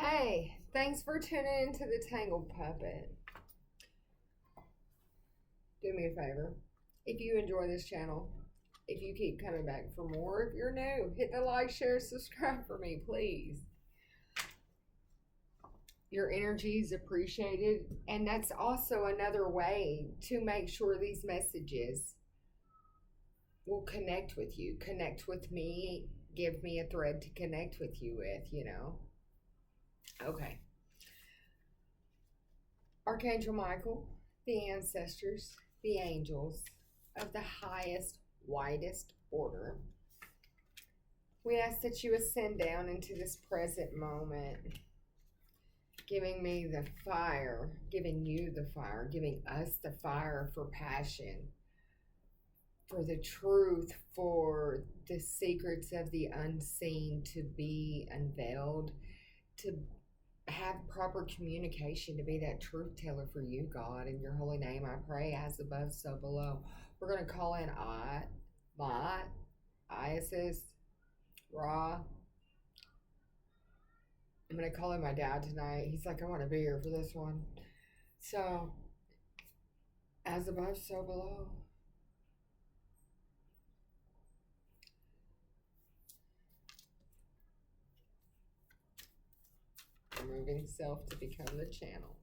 Hey, thanks for tuning into the Tangled Puppet. Do me a favor. If you enjoy this channel, if you keep coming back for more, if you're new, hit the like, share, subscribe for me, please. Your energy is appreciated, and that's also another way to make sure these messages will connect with you, connect with me, give me a thread to connect with you with. Okay. Archangel Michael, the ancestors, the angels of the highest, widest order, we ask that you ascend down into this present moment, giving me the fire, giving you the fire, giving us the fire for passion, for the truth, for the secrets of the unseen to be unveiled, to have proper communication, to be that truth teller for you, God. In your holy name I pray, as above, so below. We're going to call in Ma'at, Isis, Ra. I'm going to call in my dad tonight. He's like, I want to be here for this one. So, as above, so below. Removing self to become the channel.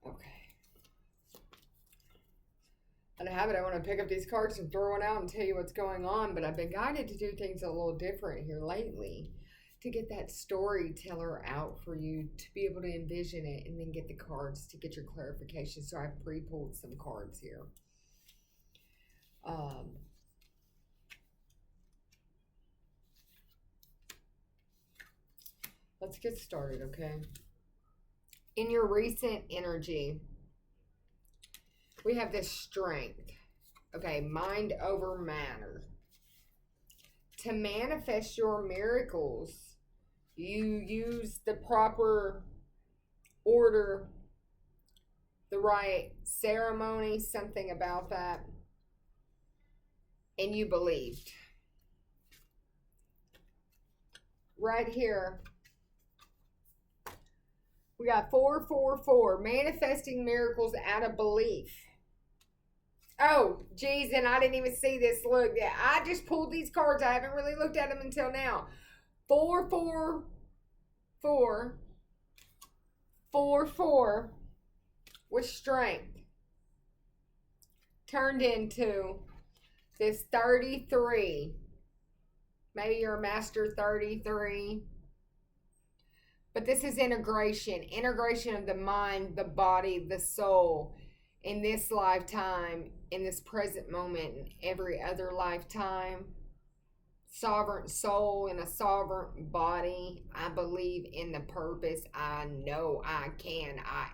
Okay. Out of habit, I want to pick up these cards and throw one out and tell you what's going on, but I've been guided to do things a little different here lately, to get that storyteller out for you, to be able to envision it, and then get the cards to get your clarification. So I pre-pulled some cards here. Let's get started, okay? In your recent energy, we have this strength, okay? Mind over matter. To manifest your miracles, you use the proper order, the right ceremony, something about that, and you believed. Right here, we got 444, manifesting miracles out of belief. Oh, geez, and I didn't even see this. Look, I just pulled these cards. I haven't really looked at them until now. 444, 44 with strength turned into this 33. Maybe you're a master 33. But this is integration of the mind, the body, the soul in this lifetime, in this present moment, and every other lifetime. Sovereign soul in a sovereign body. I believe in the purpose. I know I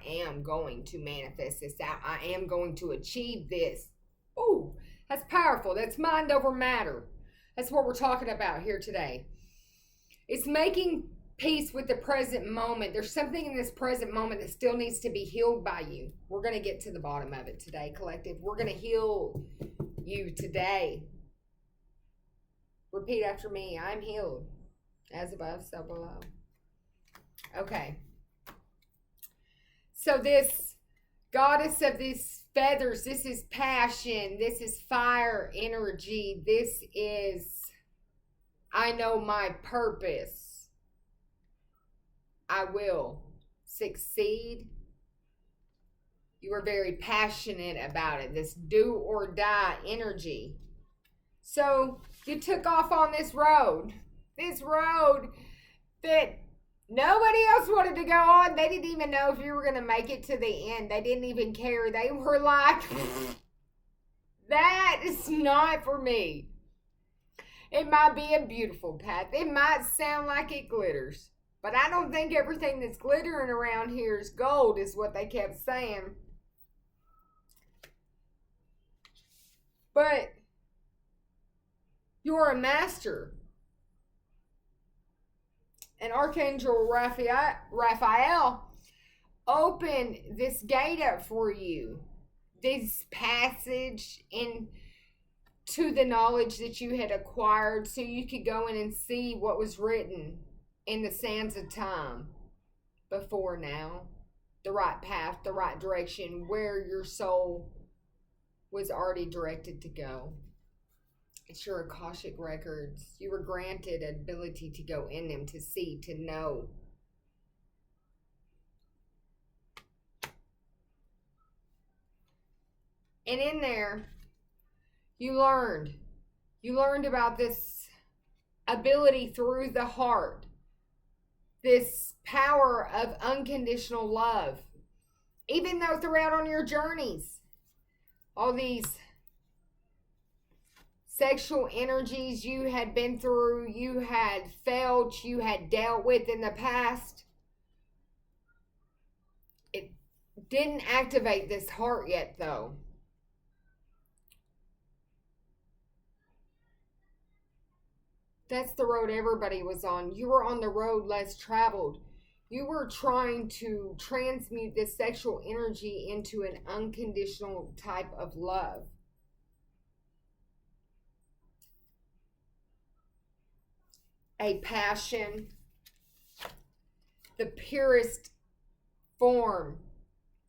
am going to manifest this out. I am going to achieve this. Ooh, that's powerful. That's mind over matter. That's what we're talking about here today. It's making peace with the present moment. There's something in this present moment that still needs to be healed by you. We're going to get to the bottom of it today, collective. We're going to heal you today. Repeat after me. I'm healed. As above, so below. Okay. So this goddess of these feathers, this is passion. This is fire energy. This is, I know my purpose. I will succeed. You are very passionate about it. This do or die energy. So you took off on this road that nobody else wanted to go on. They didn't even know if you were going to make it to the end. They didn't even care. They were like, that is not for me. It might be a beautiful path. It might sound like it glitters. But I don't think everything that's glittering around here is gold, is what they kept saying. But you're a master. And Archangel Raphael opened this gate up for you. This passage into the knowledge that you had acquired so you could go in and see what was written in the sands of time before now. The right path, the right direction, where your soul was already directed to go. It's your Akashic records. You were granted an ability to go in them, to see, to know. And in there, you learned about this ability through the heart, this power of unconditional love. Even though throughout on your journeys, all these sexual energies you had been through, you had felt, you had dealt with in the past, it didn't activate this heart yet, though. That's the road everybody was on. You were on the road less traveled. You were trying to transmute this sexual energy into an unconditional type of love. A passion, the purest form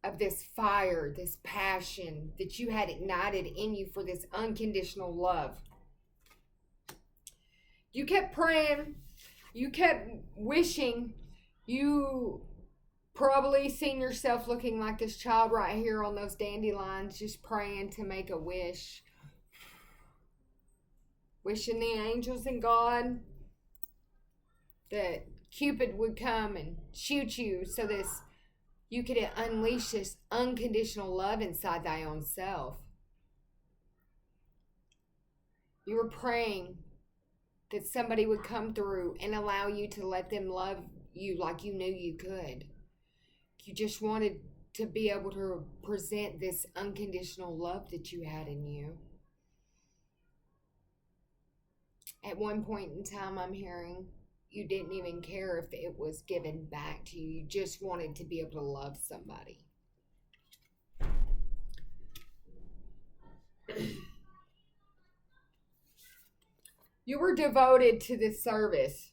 of this fire, this passion that you had ignited in you for this unconditional love. You kept praying, you kept wishing. You probably seen yourself looking like this child right here on those dandelions, just praying to make a wish. Wishing the angels and God that Cupid would come and shoot you so this you could unleash this unconditional love inside thy own self. You were praying that somebody would come through and allow you to let them love you like you knew you could. You just wanted to be able to present this unconditional love that you had in you. At one point in time, I'm hearing you didn't even care if it was given back to you. You just wanted to be able to love somebody. You were devoted to this service,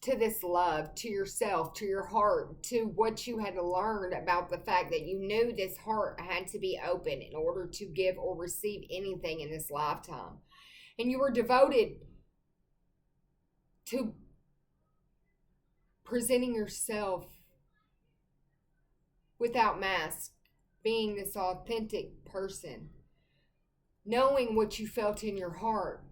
to this love, to yourself, to your heart, to what you had learned about the fact that you knew this heart had to be open in order to give or receive anything in this lifetime. And you were devoted to presenting yourself without mask, being this authentic person, knowing what you felt in your heart.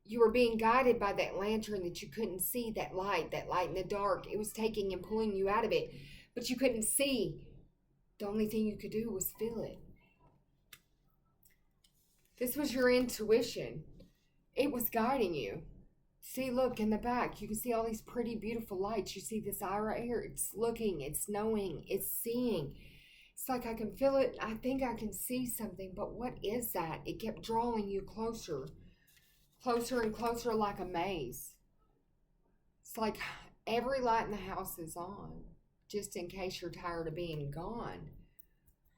You were being guided by that lantern that you couldn't see, that light in the dark. It was taking and pulling you out of it, but you couldn't see. The only thing you could do was feel it. This was your intuition. It was guiding you. See, look in the back. You can see all these pretty, beautiful lights. You see this eye right here. It's looking, it's knowing, it's seeing. It's like I can feel it. I think I can see something, but what is that? It kept drawing you closer. Closer and closer, like a maze. It's like every light in the house is on, just in case you're tired of being gone.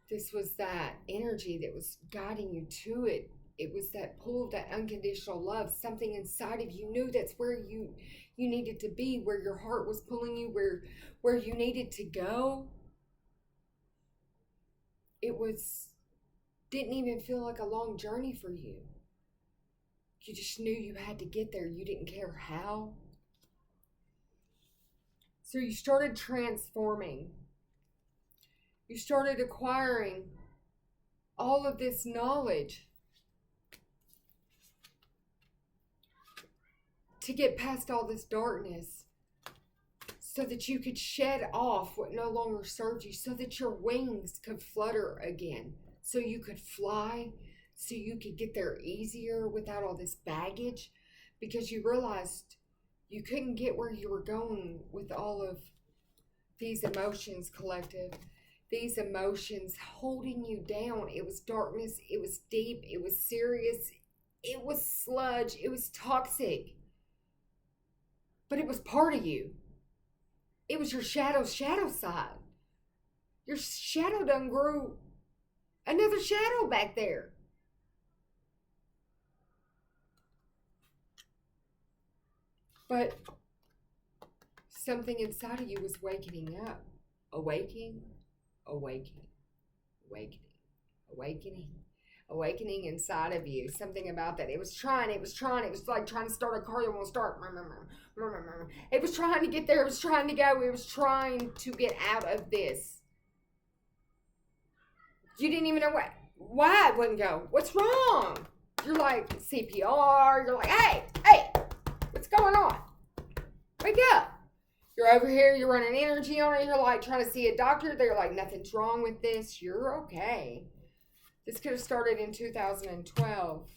This was that energy that was guiding you to it. It was that pull, that unconditional love. Something inside of you knew that's where you needed to be, where your heart was pulling you, where you needed to go. It didn't even feel like a long journey for you. You just knew you had to get there. You didn't care how. So you started transforming. You started acquiring all of this knowledge to get past all this darkness so that you could shed off what no longer served you, so that your wings could flutter again, so you could fly, so you could get there easier without all this baggage, because you realized you couldn't get where you were going with all of these emotions, collective. These emotions holding you down. It was darkness. It was deep. It was serious. It was sludge. It was toxic. But it was part of you. It was your shadow side. Your shadow done grew another shadow back there. But something inside of you was waking up. Awakening, awakening, awakening inside of you. Something about that. It was like trying to start a car that won't start. It was trying to get there. It was trying to go. It was trying to get out of this. You didn't even know why it wouldn't go. What's wrong? You're like CPR. You're like, hey, what's going on? Wake up. You're over here. You're running energy on it. You're like trying to see a doctor. They're like, nothing's wrong with this. You're okay. This could have started in 2012.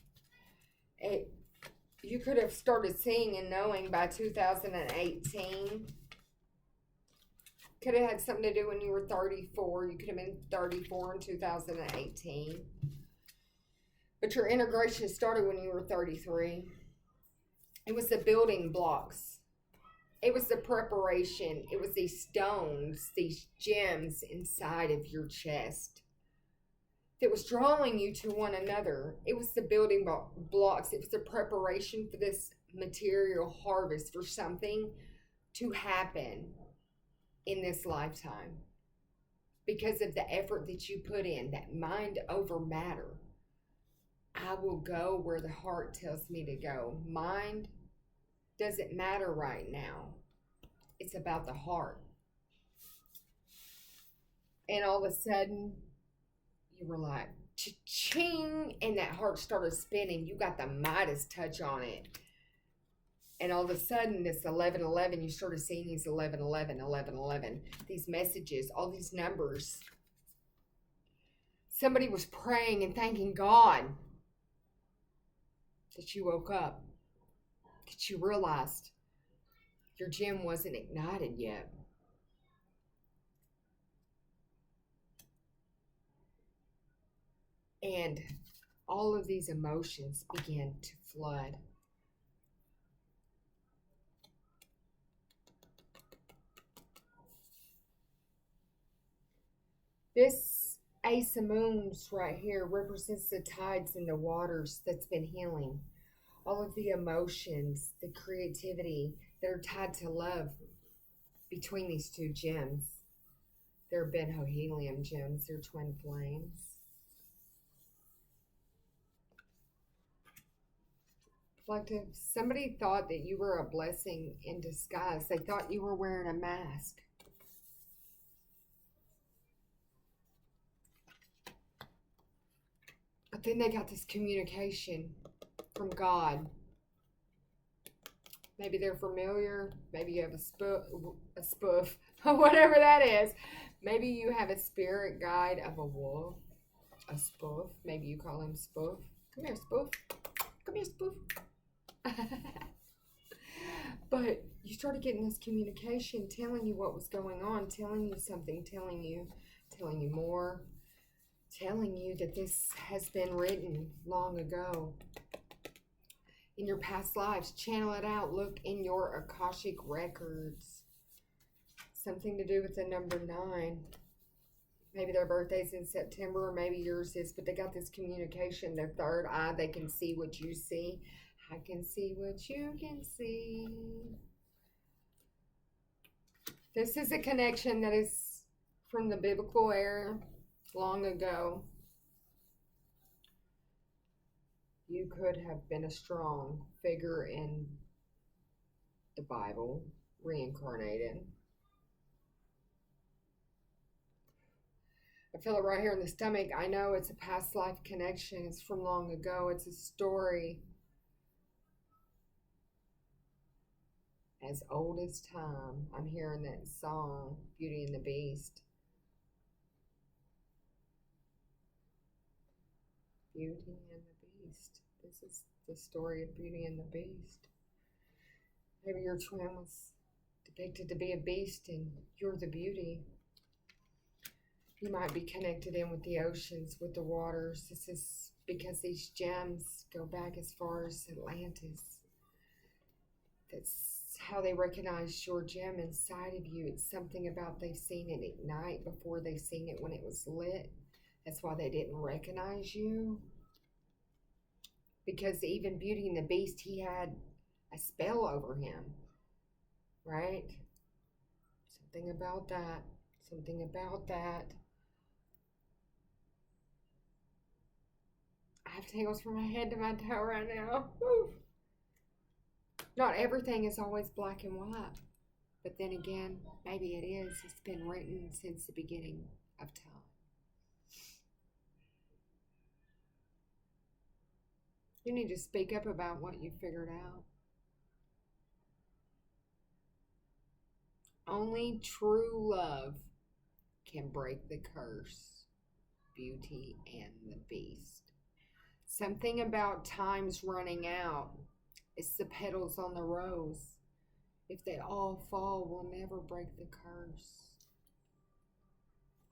You could have started seeing and knowing by 2018. Could have had something to do when you were 34. You could have been 34 in 2018. But your integration started when you were 33. It was the building blocks. It was the preparation. It was these stones, these gems inside of your chest that was drawing you to one another. It was the building blocks. It was the preparation for this material harvest, for something to happen in this lifetime because of the effort that you put in, that mind over matter. I will go where the heart tells me to go. Mind doesn't matter right now. It's about the heart. And all of a sudden, you were like, cha-ching, and that heart started spinning. You got the Midas touch on it. And all of a sudden, this 1111, you started seeing these 1111, 1111, these messages, all these numbers. Somebody was praying and thanking God that you woke up, that you realized your gem wasn't ignited yet. And all of these emotions began to flood. This Ace of Moons right here represents the tides and the waters that's been healing. All of the emotions, the creativity that are tied to love between these two gems. They're benzohelium gems. They're twin flames. Collective, somebody thought that you were a blessing in disguise. They thought you were wearing a mask. But then they got this communication from God. Maybe they're familiar. Maybe you have a spoof, whatever that is. Maybe you have a spirit guide of a wolf, a spoof. Maybe you call him Spoof. Come here, Spoof. Come here, Spoof. But you started getting this communication telling you what was going on, telling you something, telling you more, telling you that this has been written long ago in your past lives. Channel it out. Look in your Akashic records. Something to do with the number 9. Maybe their birthday's in September, or maybe yours is, but they got this communication. Their third eye, they can see what you see. I can see what you can see. This is a connection that is from the biblical era, long ago. You could have been a strong figure in the Bible, reincarnated. I feel it right here in the stomach. I know it's a past life connection. It's from long ago. It's a story as old as time. I'm hearing that song, Beauty and the Beast. Beauty and the Beast. This is the story of Beauty and the Beast. Maybe your twin was depicted to be a beast and you're the beauty. You might be connected in with the oceans, with the waters. This is because these gems go back as far as Atlantis. That's how they recognize your gem inside of you. It's something about they've seen it ignite before they've seen it when it was lit. That's why they didn't recognize you. Because even Beauty and the Beast, he had a spell over him, right? Something about that. Something about that. I have tingles from my head to my toe right now. Woo. Not everything is always black and white. But then again, maybe it is. It's been written since the beginning of time. You need to speak up about what you figured out. Only true love can break the curse. Beauty and the Beast. Something about time's running out. It's the petals on the rose. If they all fall, we'll never break the curse.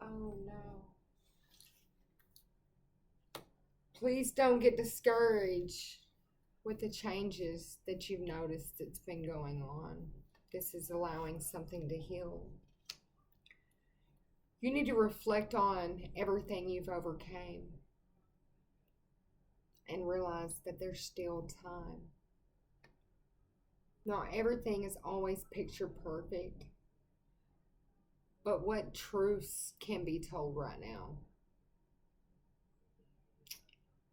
Oh no. Please don't get discouraged with the changes that you've noticed that's been going on. This is allowing something to heal. You need to reflect on everything you've overcame and realize that there's still time. Not everything is always picture perfect, but what truths can be told right now?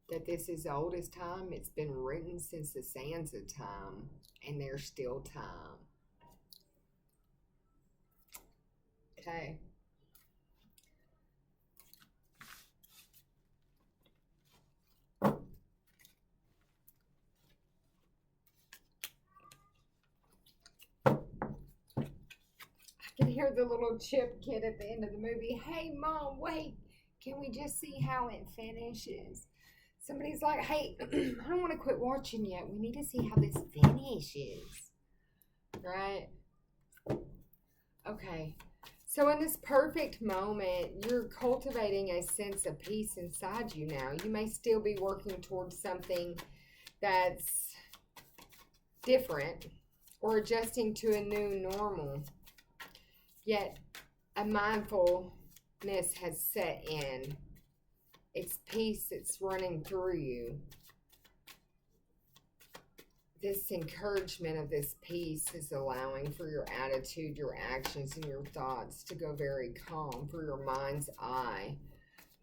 That this is old as time. It's been written since the sands of time, and there's still time. Okay. I can hear the little chip kid at the end of the movie. Hey, Mom, wait. Can we just see how it finishes? Somebody's like, hey, I don't want to quit watching yet. We need to see how this finishes. Right? Okay. So in this perfect moment, you're cultivating a sense of peace inside you now. You may still be working towards something that's different or adjusting to a new normal. Yet a mindfulness has set in. It's peace that's running through you. This encouragement of this peace is allowing for your attitude, your actions, and your thoughts to go very calm, for your mind's eye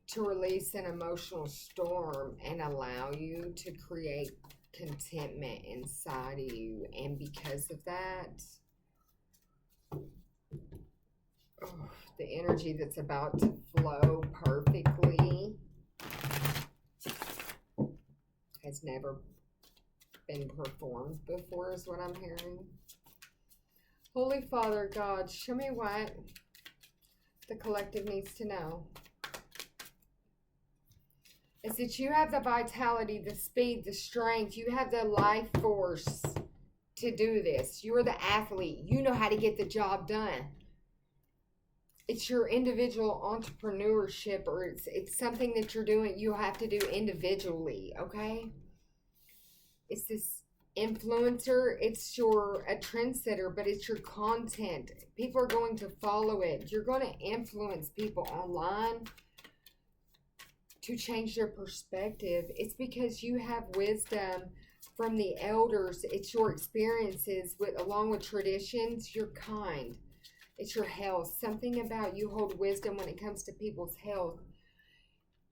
to release an emotional storm and allow you to create contentment inside of you. And because of that, the energy that's about to flow perfectly has never been performed before, is what I'm hearing. Holy Father God, show me what the collective needs to know. Is that you have the vitality, the speed, the strength. You have the life force to do this. You're the athlete. You know how to get the job done. It's your individual entrepreneurship, or it's something that you're doing, you have to do individually, okay? It's this influencer, it's a trendsetter, but it's your content. People are going to follow it. You're going to influence people online to change their perspective. It's because you have wisdom from the elders. It's your experiences along with traditions. You're kind. It's your health. Something about you hold wisdom when it comes to people's health.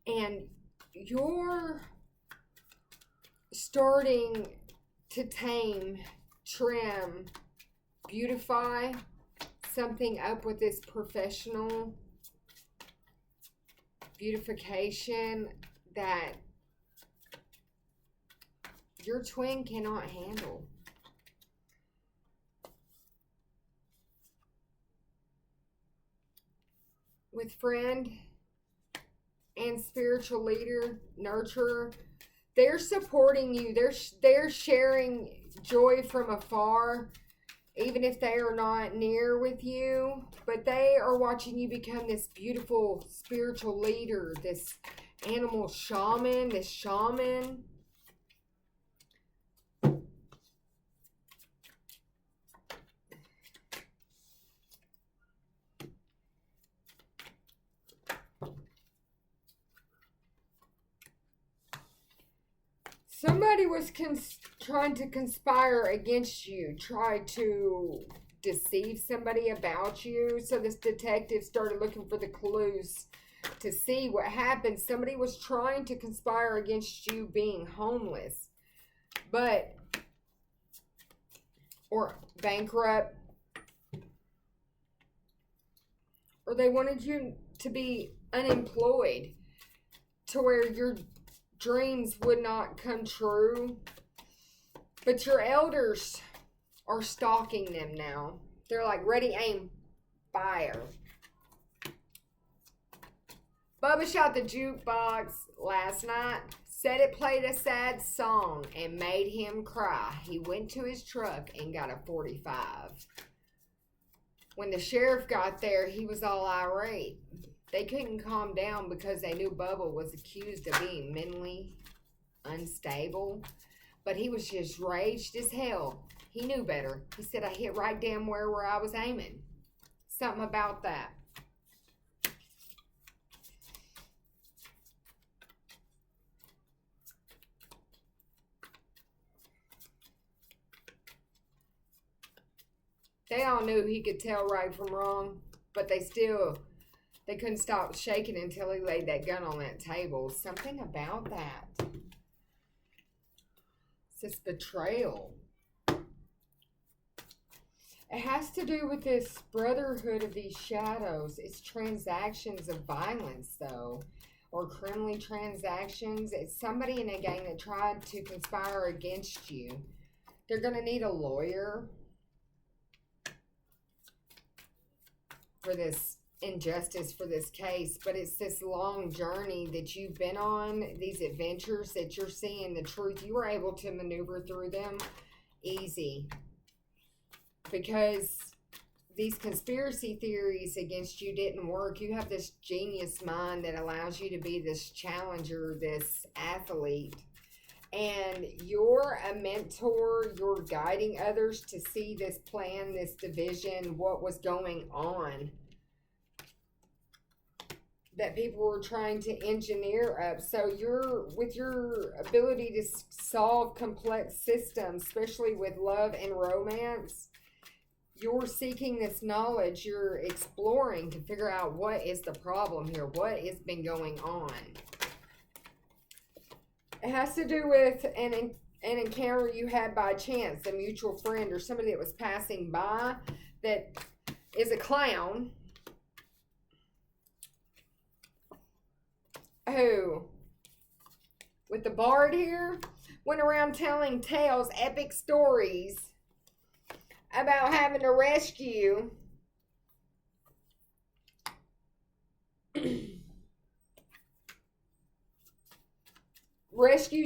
And you're starting to tame, trim, beautify something up with this professional beautification that your twin cannot handle. With friend and spiritual leader, nurturer, they're supporting you. They're sharing joy from afar, even if they are not near with you. But they are watching you become this beautiful spiritual leader, this animal shaman, this shaman. Somebody somebody was trying to conspire against you, try to deceive somebody about you. So this detective started looking for the clues to see what happened. Somebody was trying to conspire against you being homeless, or bankrupt, or they wanted you to be unemployed to where your dreams would not come true. But your elders are stalking them now. They're like, ready, aim, fire. Bubba shot the jukebox last night, said it played a sad song and made him cry. He went to his truck and got a 45. When the sheriff got there, he was all irate. They couldn't calm down because they knew Bubba was accused of being mentally unstable. But he was just raged as hell. He knew better. He said, I hit right damn where I was aiming. Something about that. They all knew he could tell right from wrong, but they couldn't stop shaking until he laid that gun on that table. Something about that. It's this betrayal. It has to do with this brotherhood of these shadows. It's transactions of violence, though, or criminal transactions. It's somebody in a gang that tried to conspire against you. They're going to need a lawyer for this injustice, for this case, but it's this long journey that you've been on, these adventures that you're seeing the truth. You were able to maneuver through them easy because these conspiracy theories against you didn't work. You have this genius mind that allows you to be this challenger, this athlete, and you're a mentor. You're guiding others to see this plan, this division, what was going on that people were trying to engineer up. So with your ability to solve complex systems, especially with love and romance, you're seeking this knowledge. You're exploring to figure out what is the problem here, what has been going on. It has to do with an encounter you had by chance, a mutual friend or somebody that was passing by that is a clown who, with the bard here, went around telling tales, epic stories about having to rescue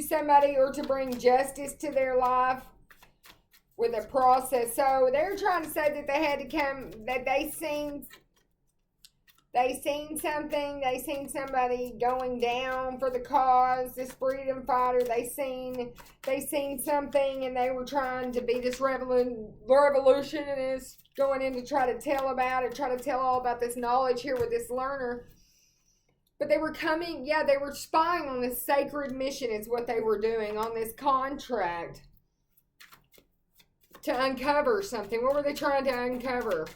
somebody or to bring justice to their life with a process. So they're trying to say that they had to come, that they seen something, they seen somebody going down for the cause, this freedom fighter, they seen something, and they were trying to be this revolutionist going in to try to tell about it, try to tell all about this knowledge here with this learner. But they were coming, they were spying on this sacred mission is what they were doing, on this contract to uncover something. What were they trying to uncover?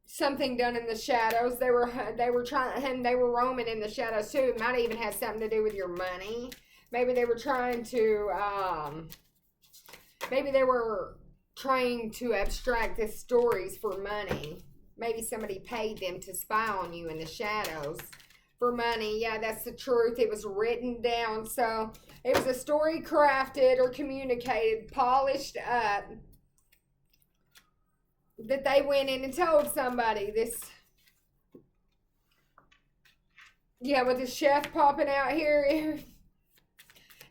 Something done in the shadows. They were roaming in the shadows too. It might even have something to do with your money. Maybe they were trying to abstract the stories for money. Maybe somebody paid them to spy on you in the shadows for money. Yeah, that's the truth. It was written down. So it was a story crafted or communicated, polished up, that they went in and told somebody. This, with the chef popping out here,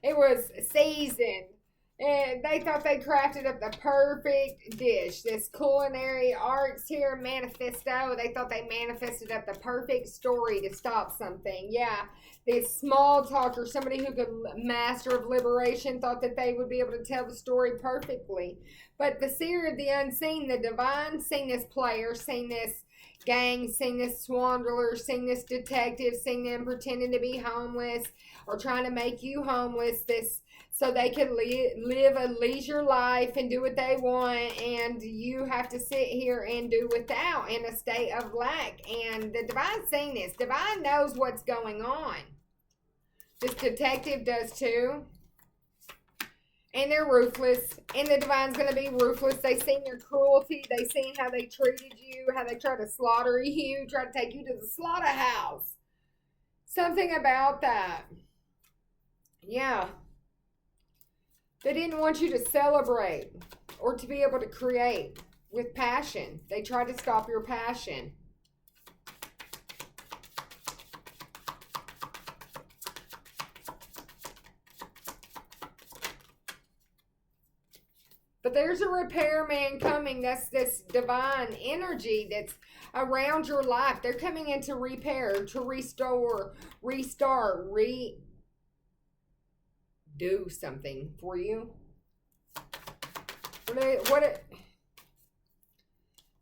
it was seasoned. And they thought they crafted up the perfect dish. This culinary arts here, manifesto. They thought they manifested up the perfect story to stop something. Yeah, this small talker, somebody who could, master of liberation, thought that they would be able to tell the story perfectly. But the seer of the unseen, the divine, seen this player, seen this gangs, seeing this swindler, seeing this detective, seeing them pretending to be homeless or trying to make you homeless, this so they can live a leisure life and do what they want, and you have to sit here and do without in a state of lack. And the Divine's seeing this. Divine knows what's going on. This detective does too. And they're ruthless. And the Divine's going to be ruthless. They've seen your cruelty. They've seen how they treated you, how they tried to slaughter you, tried to take you to the slaughterhouse. Something about that. Yeah. They didn't want you to celebrate or to be able to create with passion. They tried to stop your passion. But there's a repairman coming. That's this divine energy that's around your life. They're coming in to repair, to restore, restart, do something for you.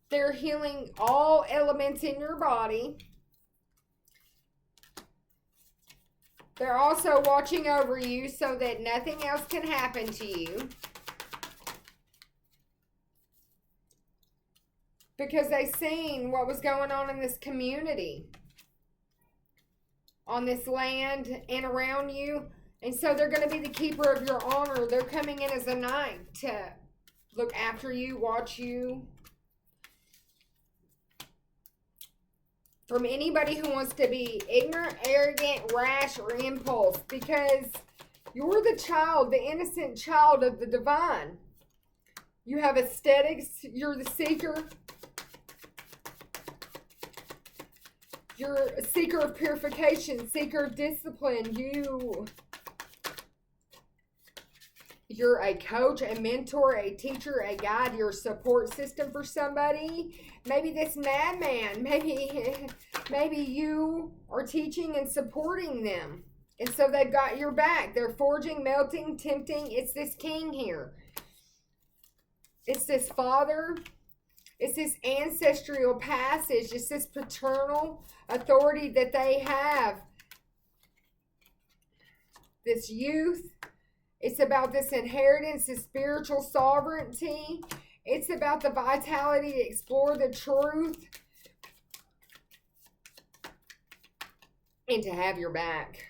They're healing all elements in your body. They're also watching over you so that nothing else can happen to you. Because they seen what was going on in this community, on this land and around you. And so they're going to be the keeper of your honor. They're coming in as a knight to look after you, watch you. From anybody who wants to be ignorant, arrogant, rash, or impulse. Because you're the child, the innocent child of the divine. You have aesthetics. You're the seeker. You're a seeker of purification, seeker of discipline. You're a coach, a mentor, a teacher, a guide. You're a support system for somebody. Maybe this madman, maybe you are teaching and supporting them. And so they've got your back. They're forging, melting, tempting. It's this king here. It's this father. It's this ancestral passage. It's this paternal authority that they have. This youth. It's about this inheritance, this spiritual sovereignty. It's about the vitality to explore the truth. And to have your back.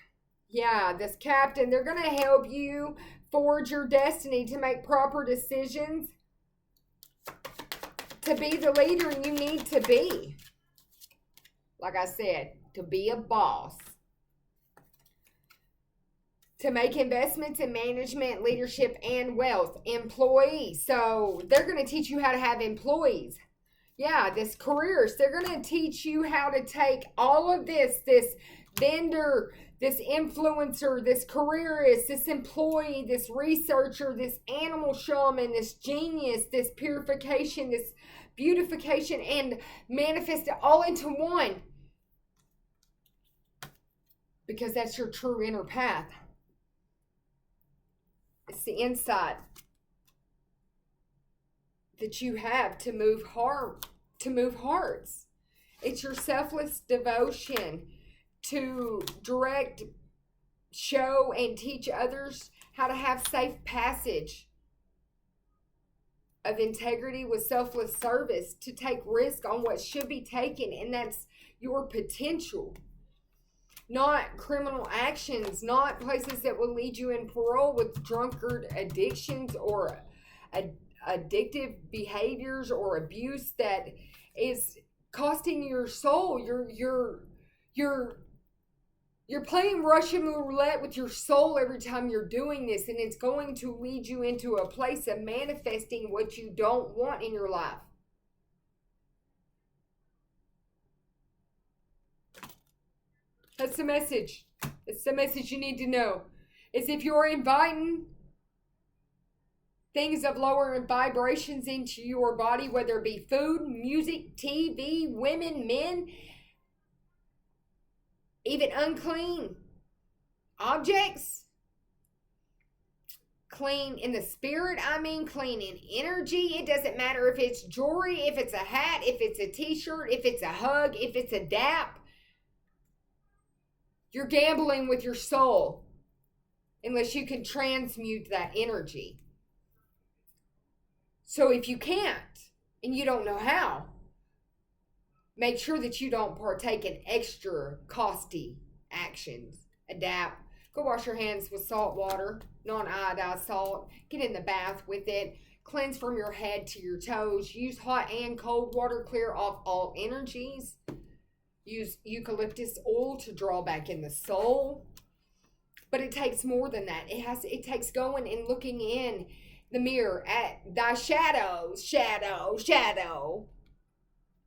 Yeah, this captain, they're going to help you forge your destiny to make proper decisions. To be the leader you need to be. Like I said, to be a boss. To make investments in management, leadership, and wealth. Employees. So they're going to teach you how to have employees. Yeah, this careers. They're going to teach you how to take all of this vendor, this influencer, this careerist, this employee, this researcher, this animal shaman, this genius, this purification, this beautification, and manifest it all into one. Because that's your true inner path. It's the insight that you have to move hearts. It's your selfless devotion to direct, show, and teach others how to have safe passage of integrity with selfless service, to take risk on what should be taken, and that's your potential. Not criminal actions, not places that will lead you in parole with drunkard addictions or addictive behaviors or abuse that is costing your soul. You're playing Russian roulette with your soul every time you're doing this, and it's going to lead you into a place of manifesting what you don't want in your life. That's the message. It's the message you need to know. Is if you're inviting things of lower vibrations into your body, whether it be food, music, TV, women, men, even unclean objects, clean in the spirit, clean in energy. It doesn't matter if it's jewelry, if it's a hat, if it's a t-shirt, if it's a hug, if it's a dap. You're gambling with your soul unless you can transmute that energy. So if you can't and you don't know how, make sure that you don't partake in extra costly actions. Adapt. Go wash your hands with salt water, non-iodized salt. Get in the bath with it. Cleanse from your head to your toes. Use hot and cold water. Clear off all energies. Use eucalyptus oil to draw back in the soul. But it takes more than that. It takes going and looking in the mirror at thy shadows, shadow,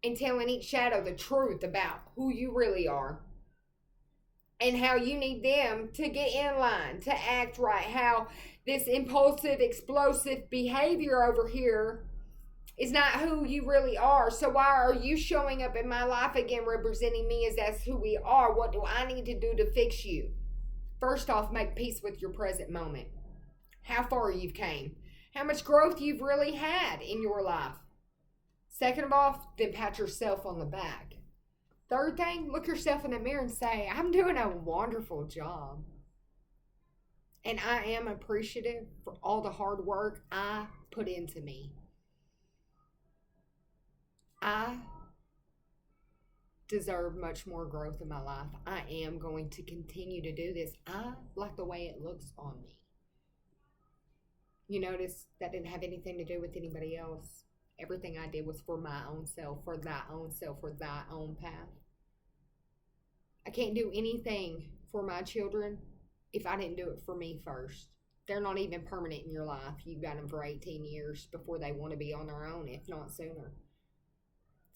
and telling each shadow the truth about who you really are and how you need them to get in line, to act right, how this impulsive, explosive behavior over here is not who you really are. So why are you showing up in my life again representing me as that's who we are? What do I need to do to fix you? First off, make peace with your present moment. How far you've came. How much growth you've really had in your life. Second of all, then pat yourself on the back. Third thing, look yourself in the mirror and say, I'm doing a wonderful job. And I am appreciative for all the hard work I put into me. I deserve much more growth in my life. I am going to continue to do this. I like the way it looks on me. You notice that didn't have anything to do with anybody else. Everything I did was for my own self, for thy own self, for thy own path. I can't do anything for my children if I didn't do it for me first. They're not even permanent in your life. You've got them for 18 years before they want to be on their own, if not sooner.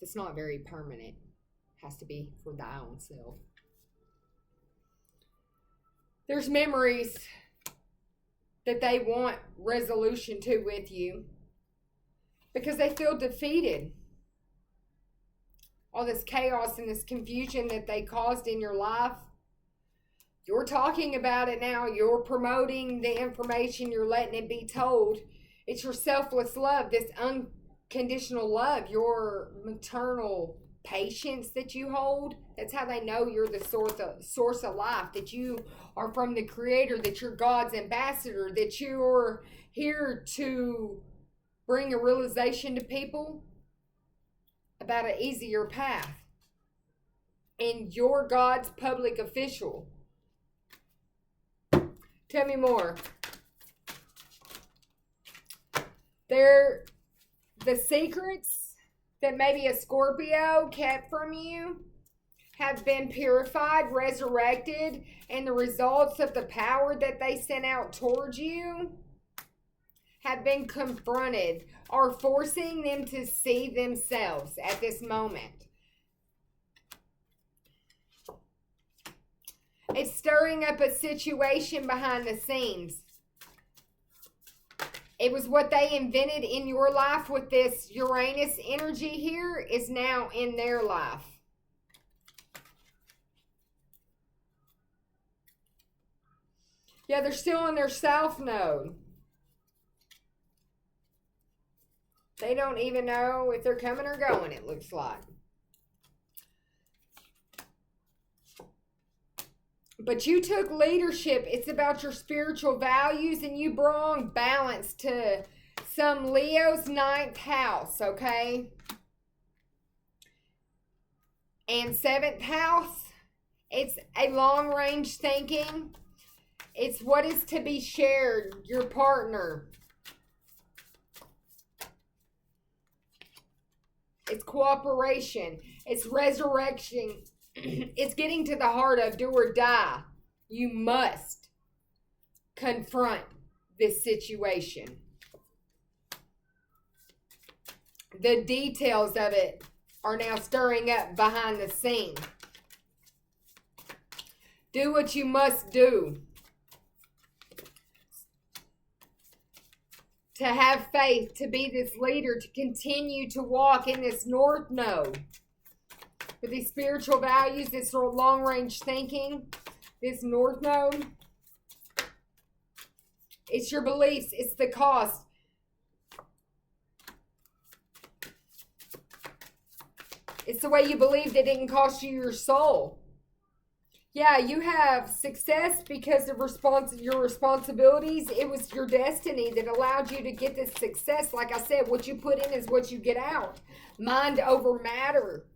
It's not very permanent. It has to be for thy own self. There's memories that they want resolution to with you because they feel defeated. All this chaos and this confusion that they caused in your life, you're talking about it now. You're promoting the information. You're letting it be told. It's your selfless love, this unconditional love, your maternal patience that you hold. That's how they know you're the source of life, that you are from the Creator, that you're God's ambassador, that you're here to bring a realization to people about an easier path. And you're God's public official. Tell me more. The secrets that maybe a Scorpio kept from you have been purified, resurrected, and the results of the power that they sent out towards you have been confronted, are forcing them to see themselves at this moment. It's stirring up a situation behind the scenes. It was what they invented in your life with this Uranus energy here is now in their life. Yeah, they're still in their South Node. They don't even know if they're coming or going, it looks like. But you took leadership. It's about your spiritual values, and you brought balance to some Leo's 9th house, okay? And 7th house, it's a long-range thinking. It's what is to be shared, your partner. It's cooperation. It's resurrection. It's getting to the heart of do or die. You must confront this situation. The details of it are now stirring up behind the scene. Do what you must do to have faith, to be this leader, to continue to walk in this North Node. With these spiritual values, this long-range thinking, this North Node. It's your beliefs. It's the cost. It's the way you believe that it didn't cost you your soul. Yeah, you have success because of your responsibilities. It was your destiny that allowed you to get this success. Like I said, what you put in is what you get out. Mind over matter.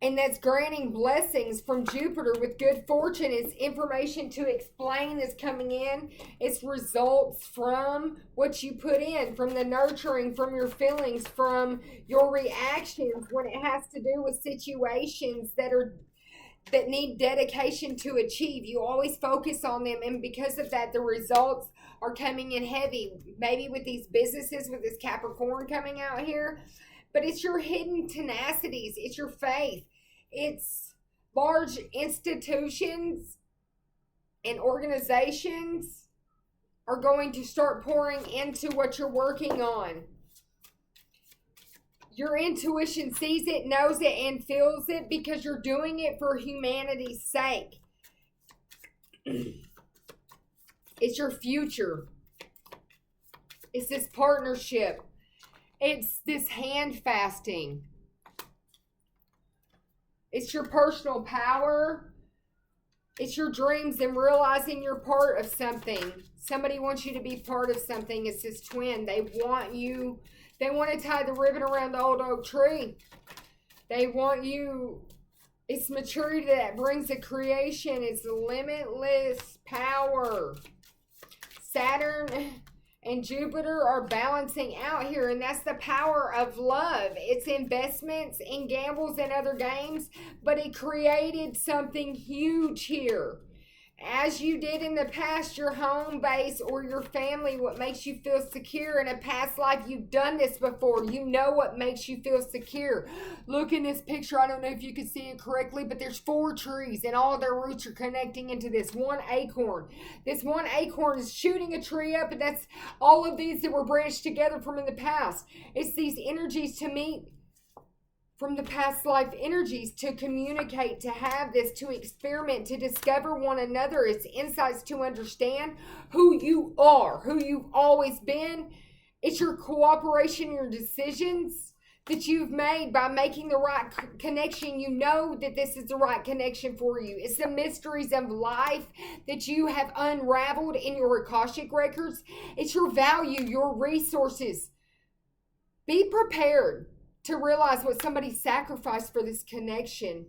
And that's granting blessings from Jupiter with good fortune. It's information to explain is coming in. It's results from what you put in, from the nurturing, from your feelings, from your reactions when it has to do with situations that need dedication to achieve. You always focus on them, and because of that, the results are coming in heavy. Maybe with these businesses, with this Capricorn coming out here, but it's your hidden tenacities. It's your faith. It's large institutions and organizations are going to start pouring into what you're working on. Your intuition sees it, knows it, and feels it because you're doing it for humanity's sake. It's your future. It's this partnership. It's this hand fasting. It's your personal power. It's your dreams and realizing you're part of something. Somebody wants you to be part of something. It's this twin. They want you. They want to tie the ribbon around the old oak tree. They want you. It's maturity that brings the creation. It's limitless power. Saturn and Jupiter are balancing out here, and that's the power of love. It's investments in gambles and other games, but it created something huge here. As you did in the past, your home base or your family, what makes you feel secure in a past life, you've done this before. You know what makes you feel secure. Look in this picture. I don't know if you can see it correctly, but there's 4 trees and all their roots are connecting into this one acorn. This one acorn is shooting a tree up, and that's all of these that were branched together from in the past. It's these energies to meet from the past life energies, to communicate, to have this, to experiment, to discover one another. It's insights to understand who you are, who you've always been. It's your cooperation, your decisions that you've made by making the right connection. You know that this is the right connection for you. It's the mysteries of life that you have unraveled in your Akashic records. It's your value, your resources. Be prepared to realize what somebody sacrificed for this connection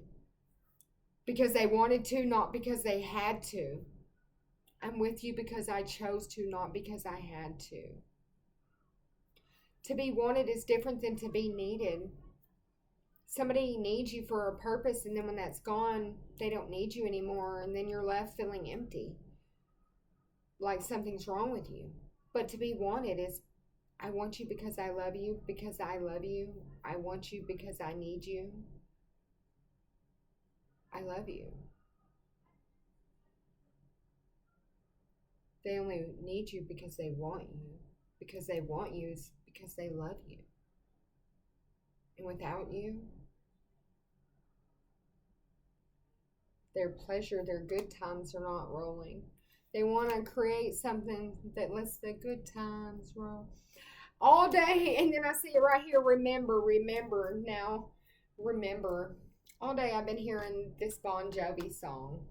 because they wanted to, not because they had to. I'm with you because I chose to, not because I had to. To be wanted is different than to be needed. Somebody needs you for a purpose, and then when that's gone, they don't need you anymore, and then you're left feeling empty, like something's wrong with you. But to be wanted is, I want you because I love you, because I love you. I want you because I need you. I love you. They only need you because they want you. Because they want you is because they love you. And without you, their pleasure, their good times are not rolling. They want to create something that lets the good times roll all day. And then I see it right here, remember. Now, remember. All day I've been hearing this Bon Jovi song.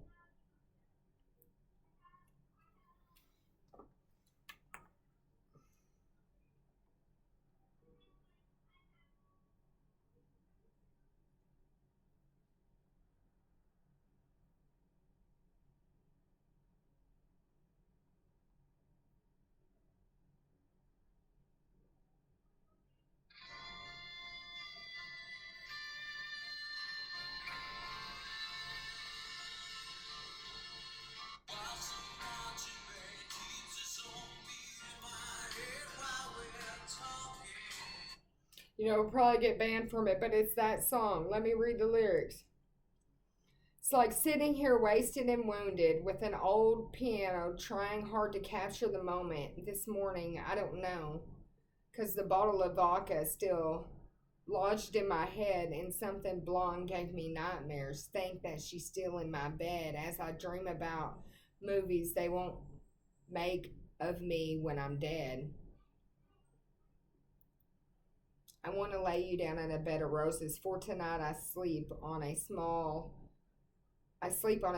You know, we'll probably get banned from it, but it's that song. Let me read the lyrics. It's like sitting here wasted and wounded with an old piano, trying hard to capture the moment. This morning, I don't know, because the bottle of vodka still lodged in my head, and something blonde gave me nightmares. Think that she's still in my bed as I dream about movies they won't make of me when I'm dead. I want to lay you down in a bed of roses. For tonight I sleep on a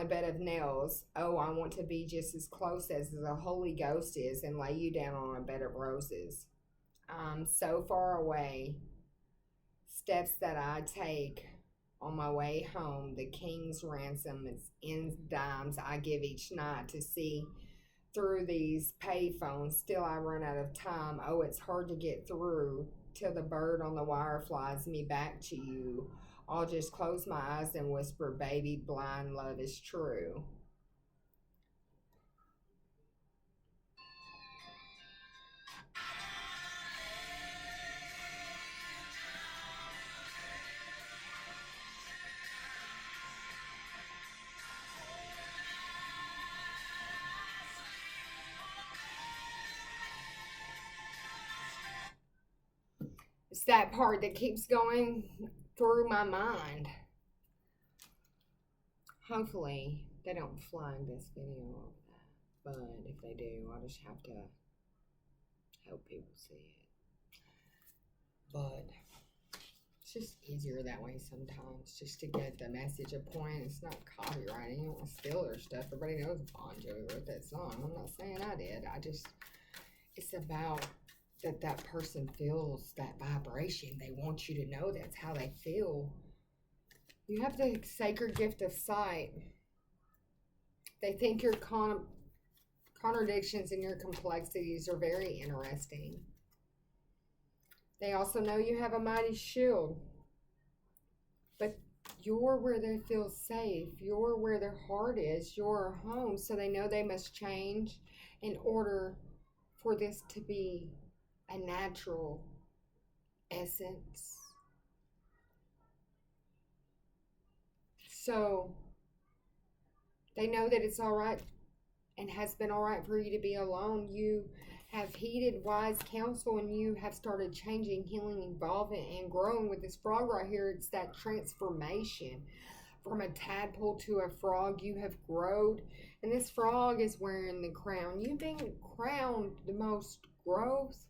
bed of nails. Oh, I want to be just as close as the Holy Ghost is and lay you down on a bed of roses. I'm so far away. Steps that I take on my way home. The king's ransom is in dimes I give each night to see through these payphones. Still I run out of time. Oh, it's hard to get through till the bird on the wire flies me back to you. I'll just close my eyes and whisper, baby, blind love is true. It's that part that keeps going through my mind. Hopefully they don't flag this video, but if they do, I'll just have to help people see it. But it's just easier that way sometimes, just to get the message a point. It's not copywriting. You don't want to steal their stuff. Everybody knows Bon Jovi wrote that song. I'm not saying I did. It's about that person feels that vibration. They want you to know that's how they feel. You have the sacred gift of sight. They think your contradictions and your complexities are very interesting. They also know you have a mighty shield. But you're where they feel safe. You're where their heart is. You're home. So they know they must change in order for this to be a natural essence. So they know that it's all right and has been all right for you to be alone. You have heeded wise counsel and you have started changing, healing, evolving, and growing with this frog right here. It's that transformation from a tadpole to a frog. You have grown, and this frog is wearing the crown. You've been crowned the most growth.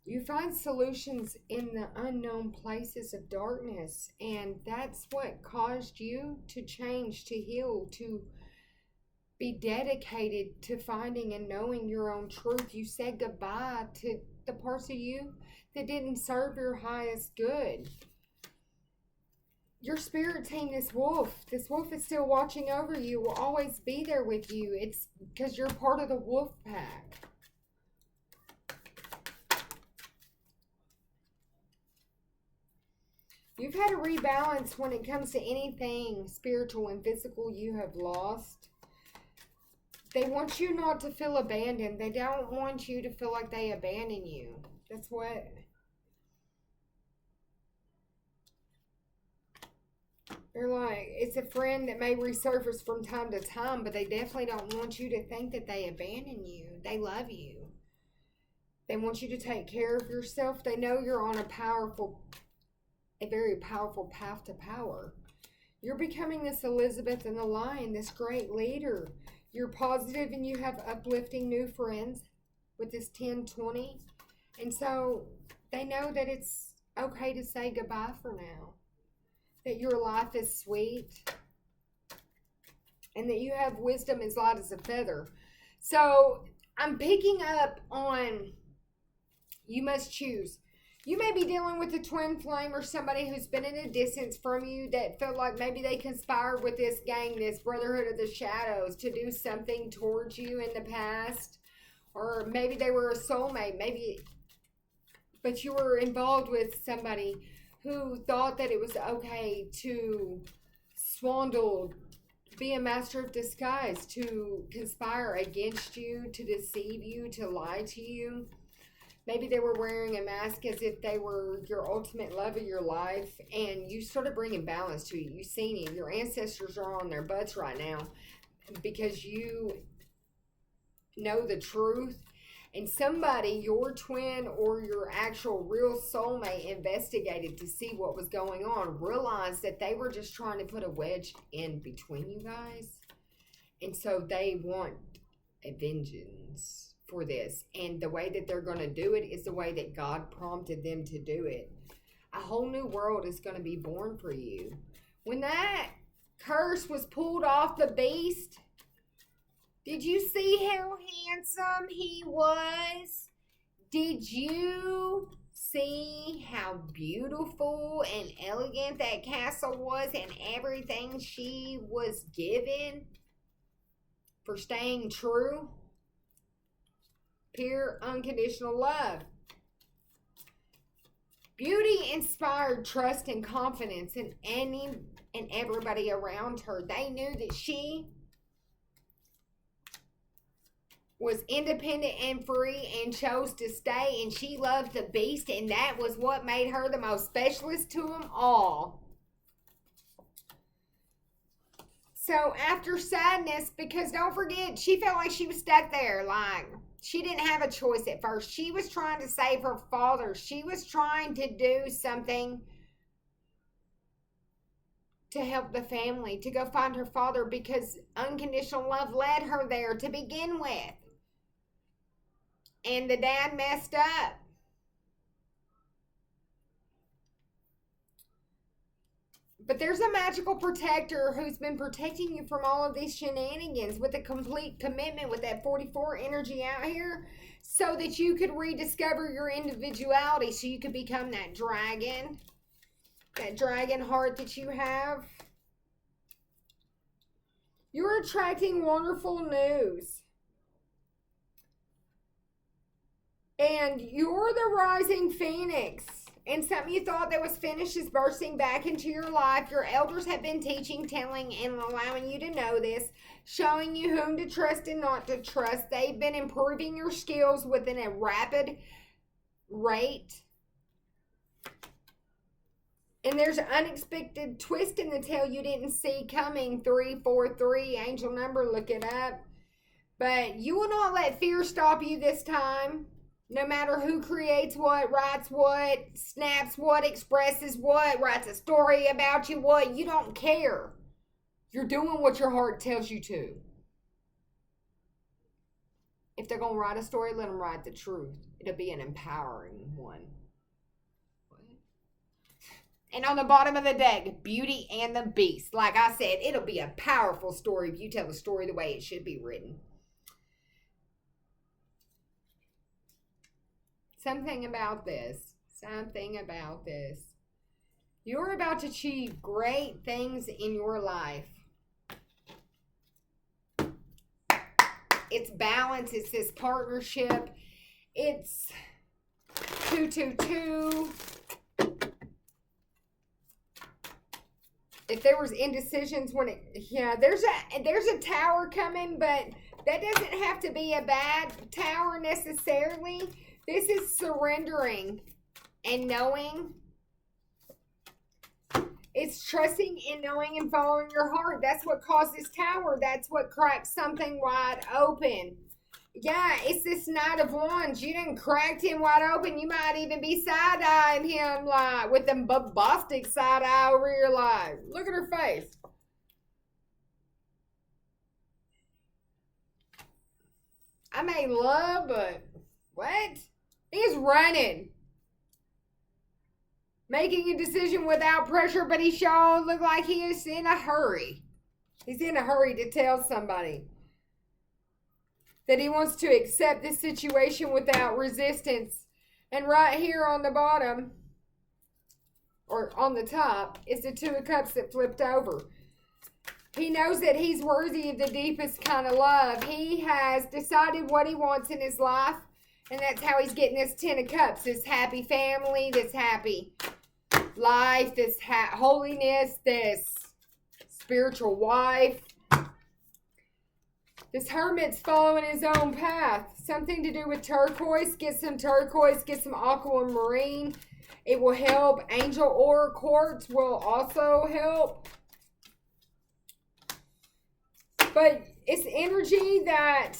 You find solutions in the unknown places of darkness, and that's what caused you to change, to heal, to be dedicated to finding and knowing your own truth. You said goodbye to the parts of you that didn't serve your highest good. Your spirit team, this wolf is still watching over you, will always be there with you. It's because you're part of the wolf pack. You've had a rebalance when it comes to anything spiritual and physical you have lost. They want you not to feel abandoned. They don't want you to feel like they abandon you. That's what... They're like, it's a friend that may resurface from time to time, but they definitely don't want you to think that they abandon you. They love you. They want you to take care of yourself. They know you're on a very powerful path to power. You're becoming this Elizabeth and the Lion, this great leader. You're positive and you have uplifting new friends with this 1020. And so they know that it's okay to say goodbye for now. That your life is sweet. And that you have wisdom as light as a feather. So I'm picking up on you must choose. You may be dealing with a twin flame or somebody who's been in a distance from you that felt like maybe they conspired with this gang, this Brotherhood of the Shadows, to do something towards you in the past. Or maybe they were a soulmate, but you were involved with somebody who thought that it was okay to swindle, be a master of disguise, to conspire against you, to deceive you, to lie to you. Maybe they were wearing a mask as if they were your ultimate love of your life, and you started bringing balance to it. You've seen it. Your ancestors are on their butts right now because you know the truth. And somebody, your twin or your actual real soulmate, investigated to see what was going on, realized that they were just trying to put a wedge in between you guys. And so they want a vengeance for this. And the way that they're going to do it is the way that God prompted them to do it. A whole new world is going to be born for you. When that curse was pulled off the beast, did you see how handsome he was? Did you see how beautiful and elegant that castle was and everything she was given for staying true? Pure unconditional love. Beauty inspired trust and confidence in any and everybody around her. They knew that she was independent and free and chose to stay, and she loved the beast, and that was what made her the most specialist to them all. So after sadness, because don't forget, she felt like she was stuck there, like she didn't have a choice at first. She was trying to save her father. She was trying to do something to help the family, to go find her father, because unconditional love led her there to begin with. And the dad messed up. But there's a magical protector who's been protecting you from all of these shenanigans with a complete commitment with that 44 energy out here, so that you could rediscover your individuality, so you could become that dragon heart that you have. You're attracting wonderful news. And you're the rising phoenix. And something you thought that was finished is bursting back into your life. Your elders have been teaching, telling, and allowing you to know this, showing you whom to trust and not to trust. They've been improving your skills within a rapid rate. And there's an unexpected twist in the tale you didn't see coming. 343, angel number, look it up. But you will not let fear stop you this time. No matter who creates what, writes what, snaps what, expresses what, writes a story about you, what, you don't care. You're doing what your heart tells you to. If they're going to write a story, let them write the truth. It'll be an empowering one. What? And on the bottom of the deck, Beauty and the Beast. Like I said, it'll be a powerful story if you tell the story the way it should be written. Something about this. You're about to achieve great things in your life. It's balance. It's this partnership. It's 222. If there was indecisions when it, yeah, there's a tower coming, but that doesn't have to be a bad tower necessarily. This is surrendering and knowing. It's trusting and knowing and following your heart. That's what caused this tower. That's what cracks something wide open. Yeah, it's this Knight of Wands. You done cracked him wide open. You might even be side-eyeing him like with them bostic side-eye over your life. Look at her face. I may love, but what? He's running. Making a decision without pressure, but he sure look like he is in a hurry. He's in a hurry to tell somebody that he wants to accept this situation without resistance. And right here on the bottom, or on the top, is the Two of Cups that flipped over. He knows that he's worthy of the deepest kind of love. He has decided what he wants in his life. And that's how he's getting this Ten of Cups. This happy family, this happy life, this holiness, this spiritual wife. This hermit's following his own path. Something to do with turquoise. Get some turquoise, get some aquamarine. It will help. Angel Ore Quartz will also help. But it's energy that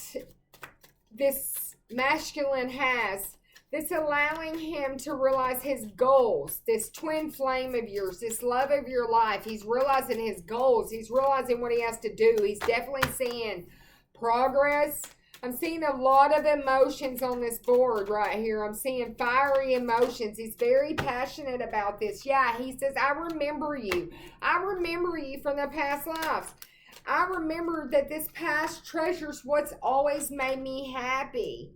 this masculine has, that's allowing him to realize his goals. This twin flame of yours, this love of your life. He's realizing his goals. He's realizing what he has to do. He's definitely seeing progress, I'm seeing a lot of emotions on this board right here. I'm seeing fiery emotions. He's very passionate about this. Yeah, he says, I remember you. I remember you from the past lives. I remember that this past treasures what's always made me happy.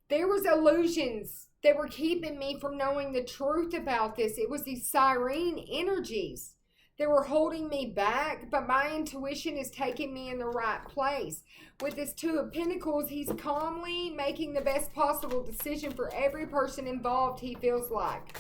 There was illusions that were keeping me from knowing the truth about this. It was these siren energies that were holding me back, but my intuition is taking me in the right place. With this Two of Pentacles, he's calmly making the best possible decision for every person involved, he feels like.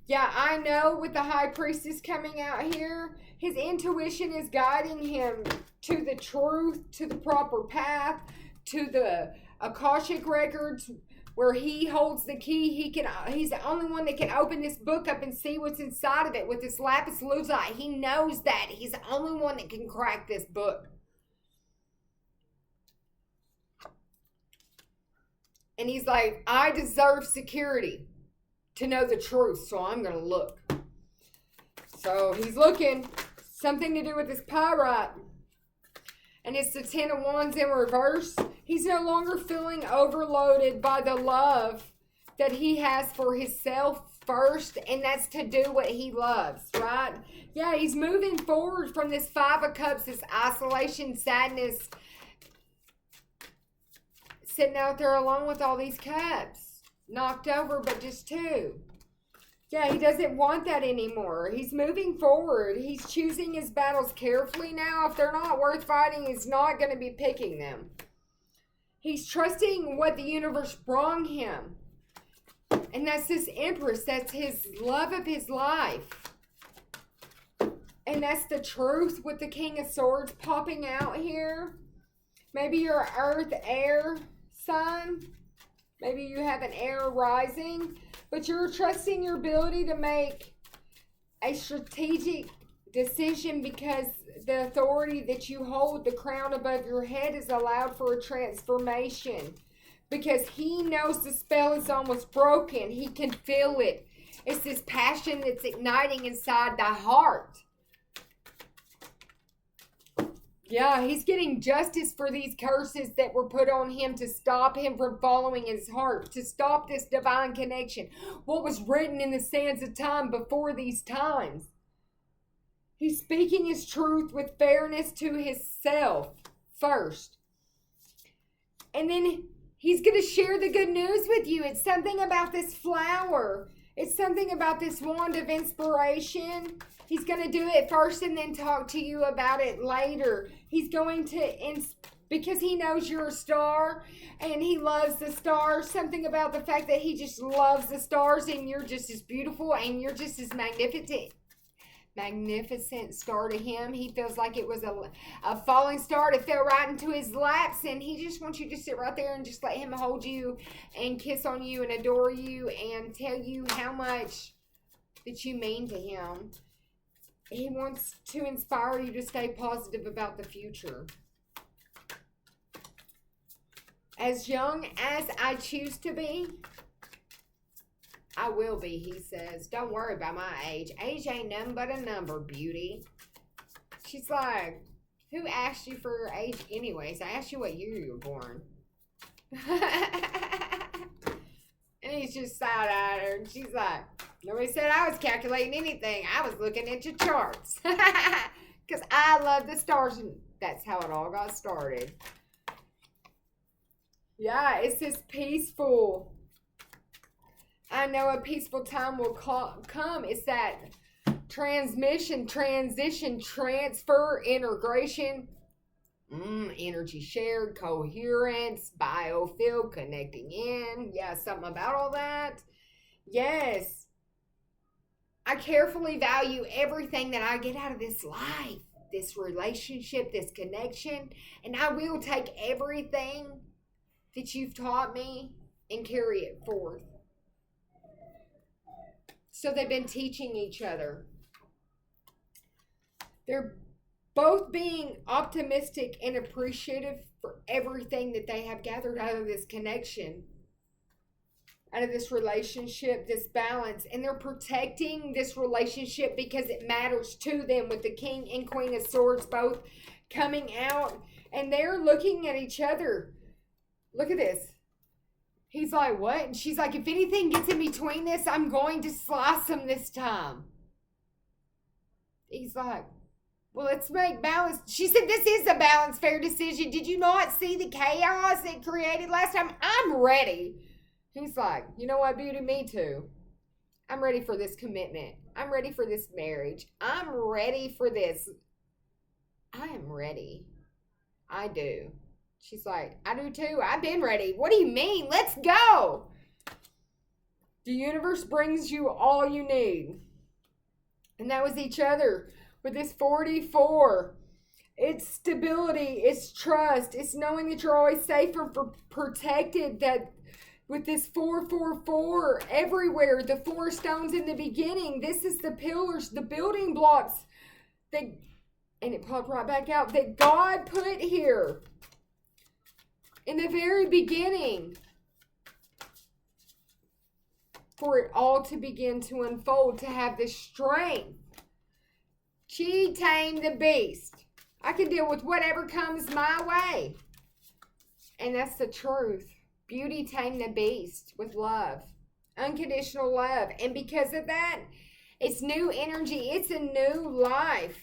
Yeah, I know with the High Priestess coming out here, his intuition is guiding him to the truth, to the proper path, to the Akashic records, where he holds the key. He's the only one that can open this book up and see what's inside of it with this lapis lazuli. He knows that. He's the only one that can crack this book. And he's like, I deserve security to know the truth, so I'm going to look. So he's looking. Something to do with this pyrite. And it's the Ten of Wands in reverse. He's no longer feeling overloaded by the love that he has for himself first, and that's to do what he loves, right? Yeah, he's moving forward from this Five of Cups, this isolation, sadness, sitting out there alone with all these cups, knocked over, but just two. Yeah, he doesn't want that anymore. He's moving forward. He's choosing his battles carefully now. If they're not worth fighting, he's not going to be picking them. He's trusting what the universe brought him. And that's this Empress. That's his love of his life. And that's the truth with the King of Swords popping out here. Maybe you're an earth air sign. Maybe you have an air rising. But you're trusting your ability to make a strategic decision because the authority that you hold, the crown above your head, is allowed for a transformation. Because he knows the spell is almost broken. He can feel it. It's this passion that's igniting inside the heart. Yeah, he's getting justice for these curses that were put on him to stop him from following his heart, to stop this divine connection. What was written in the sands of time before these times. He's speaking his truth with fairness to himself first. And then he's going to share the good news with you. It's something about this flower. It's something about this wand of inspiration. He's going to do it first and then talk to you about it later. He's going to, because he knows you're a star and he loves the stars. Something about the fact that he just loves the stars and you're just as beautiful and you're just as magnificent star to him. He feels like it was a falling star that fell right into his laps, and he just wants you to sit right there and just let him hold you and kiss on you and adore you and tell you how much that you mean to him. He wants to inspire you to stay positive about the future. As young as I choose to be, I will be, he says. Don't worry about my age. Age ain't nothing but a number, beauty. She's like, who asked you for your age anyways? I asked you what year you were born. And he's just side-eyed her. And she's like, nobody said I was calculating anything. I was looking at your charts. Because I love the stars. And that's how it all got started. Yeah, it's this peaceful. I know a peaceful time will come. It's that transmission, transition, transfer, integration, energy shared, coherence, biofield, connecting in. Yeah, something about all that. Yes. I carefully value everything that I get out of this life, this relationship, this connection, and I will take everything that you've taught me and carry it forth. So they've been teaching each other. They're both being optimistic and appreciative for everything that they have gathered out of this connection, out of this relationship, this balance. And they're protecting this relationship because it matters to them, with the King and Queen of Swords both coming out, and they're looking at each other. Look at this. He's like, what? And she's like, if anything gets in between this, I'm going to slice him this time. He's like, well, let's make balance. She said, this is a balanced, fair decision. Did you not see the chaos it created last time? I'm ready. He's like, you know what, Beauty? Me too. I'm ready for this commitment. I'm ready for this marriage. I'm ready for this. I am ready. I do. She's like, I do too. I've been ready. What do you mean? Let's go. The universe brings you all you need. And that was each other with this 44. It's stability. It's trust. It's knowing that you're always safe and protected. That with this 444 everywhere, the 4 stones in the beginning, this is the pillars, the building blocks that, and it popped right back out, that God put here in the very beginning for it all to begin to unfold, to have the strength. She tamed the beast. I can deal with whatever comes my way. And that's the truth. Beauty tamed the beast with love. Unconditional love. And because of that, it's new energy. It's a new life.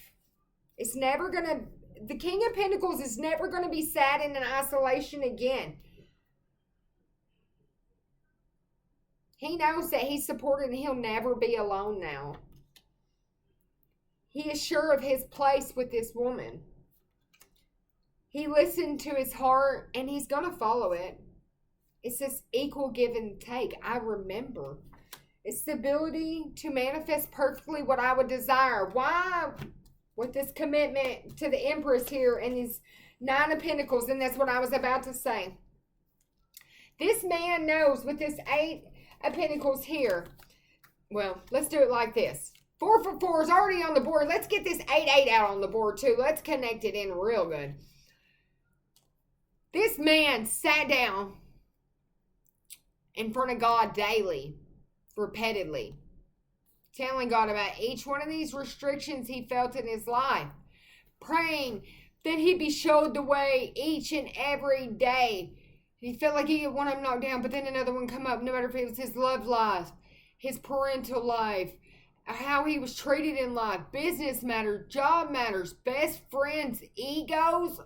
It's never going to, the King of Pentacles is never going to be sad and in isolation again. He knows that he's supported and he'll never be alone now. He is sure of his place with this woman. He listened to his heart and he's going to follow it. It's this equal give and take. I remember. It's the ability to manifest perfectly what I would desire. Why? With this commitment to the Empress here and his 9 of Pentacles. And that's what I was about to say. This man knows with this 8 of Pentacles here. Well, let's do it like this. 444 is already on the board. Let's get this 8-8 out on the board too. Let's connect it in real good. This man sat down in front of God daily, repeatedly, telling God about each one of these restrictions he felt in his life, praying that he be showed the way each and every day. He felt like he had one of them knocked down, but then another one come up, no matter if it was his love life, his parental life, how he was treated in life, business matters, job matters, best friends, egos,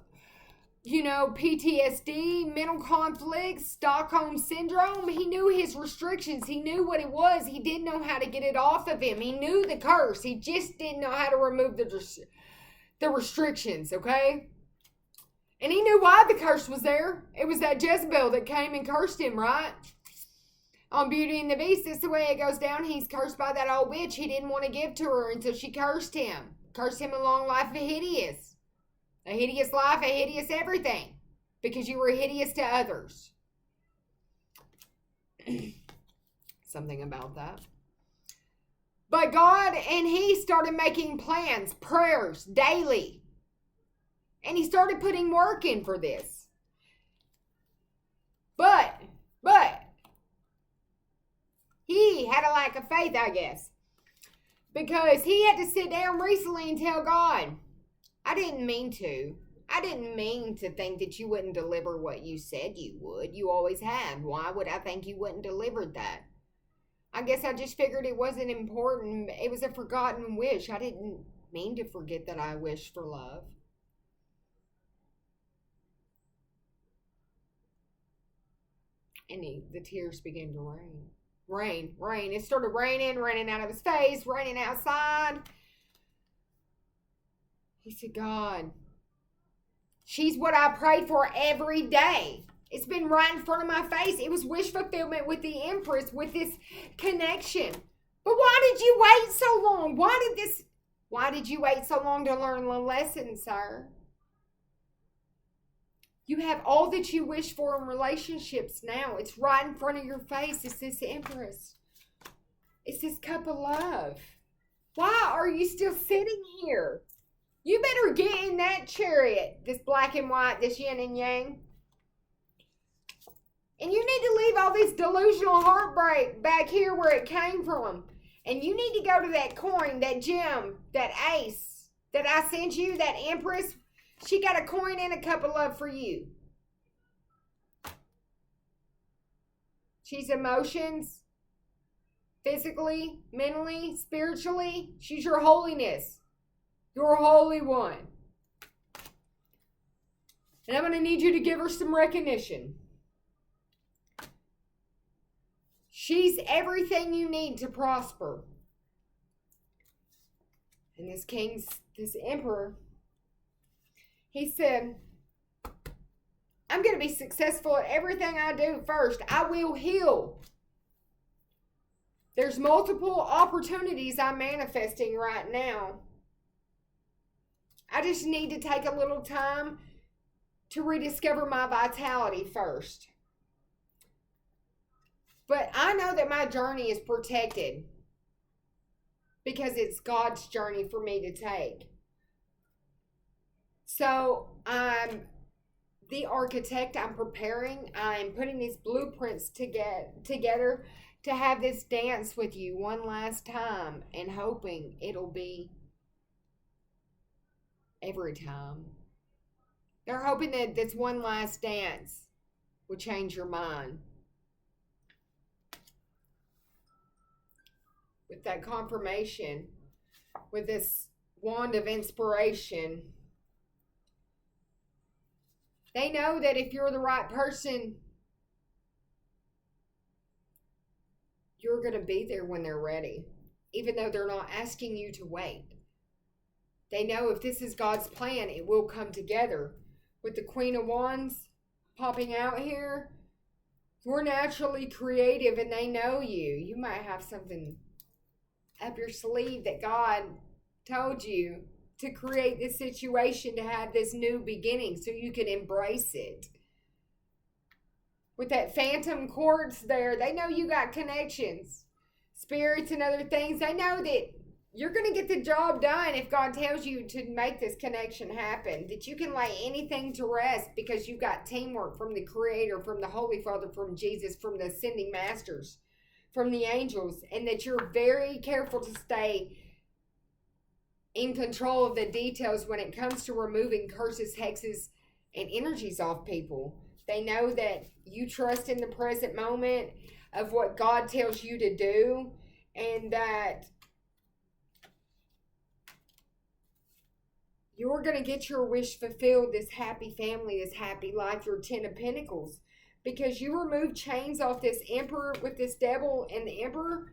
you know, PTSD, mental conflicts, Stockholm Syndrome. He knew his restrictions. He knew what it was. He didn't know how to get it off of him. He knew the curse. He just didn't know how to remove the restrictions, okay? And he knew why the curse was there. It was that Jezebel that came and cursed him, right? On Beauty and the Beast, that's the way it goes down. He's cursed by that old witch he didn't want to give to her until she cursed him. Cursed him a long life of hideous. A hideous life, a hideous everything. Because you were hideous to others. Something about that. But God and he started making plans, prayers, daily. And he started putting work in for this. But, he had a lack of faith, I guess. Because he had to sit down recently and tell God, I didn't mean to. I didn't mean to think that you wouldn't deliver what you said you would. You always have. Why would I think you wouldn't deliver that? I guess I just figured it wasn't important. It was a forgotten wish. I didn't mean to forget that I wished for love. And the tears began to rain. Rain. It started raining out of his face, raining outside. He said, God, she's what I prayed for every day. It's been right in front of my face. It was wish fulfillment with the Empress, with this connection. But why did you wait so long? Why did you wait so long to learn the lesson, sir? You have all that you wish for in relationships now. It's right in front of your face. It's this Empress. It's this cup of love. Why are you still sitting here? You better get in that chariot, this black and white, this yin and yang. And you need to leave all this delusional heartbreak back here where it came from. And you need to go to that coin, that gem, that ace that I sent you, that Empress She got a coin and a cup of love for you. She's emotions, physically, mentally, spiritually. She's your holiness. Your Holy One. And I'm going to need you to give her some recognition. She's everything you need to prosper. And this emperor, he said, I'm going to be successful at everything I do first. I will heal. There's multiple opportunities I'm manifesting right now. I just need to take a little time to rediscover my vitality first. But I know that my journey is protected because it's God's journey for me to take. So I'm the architect. I'm preparing. I'm putting these blueprints together to have this dance with you one last time and hoping it'll be every time. They're hoping that this one last dance will change your mind. With that confirmation, with this wand of inspiration, they know that if you're the right person, you're going to be there when they're ready, even though they're not asking you to wait. They know if this is God's plan, it will come together. With the Queen of Wands popping out here, you're naturally creative and they know you. You might have something up your sleeve that God told you to create this situation, to have this new beginning so you can embrace it. With that phantom quartz there, they know you got connections, spirits and other things. They know that you're going to get the job done if God tells you to make this connection happen. That you can lay anything to rest because you've got teamwork from the Creator, from the Holy Father, from Jesus, from the Ascending Masters, from the angels. And that you're very careful to stay in control of the details when it comes to removing curses, hexes, and energies off people. They know that you trust in the present moment of what God tells you to do, and that you're going to get your wish fulfilled, this happy family, this happy life, your 10 of Pentacles. Because you remove chains off this emperor with this devil and the emperor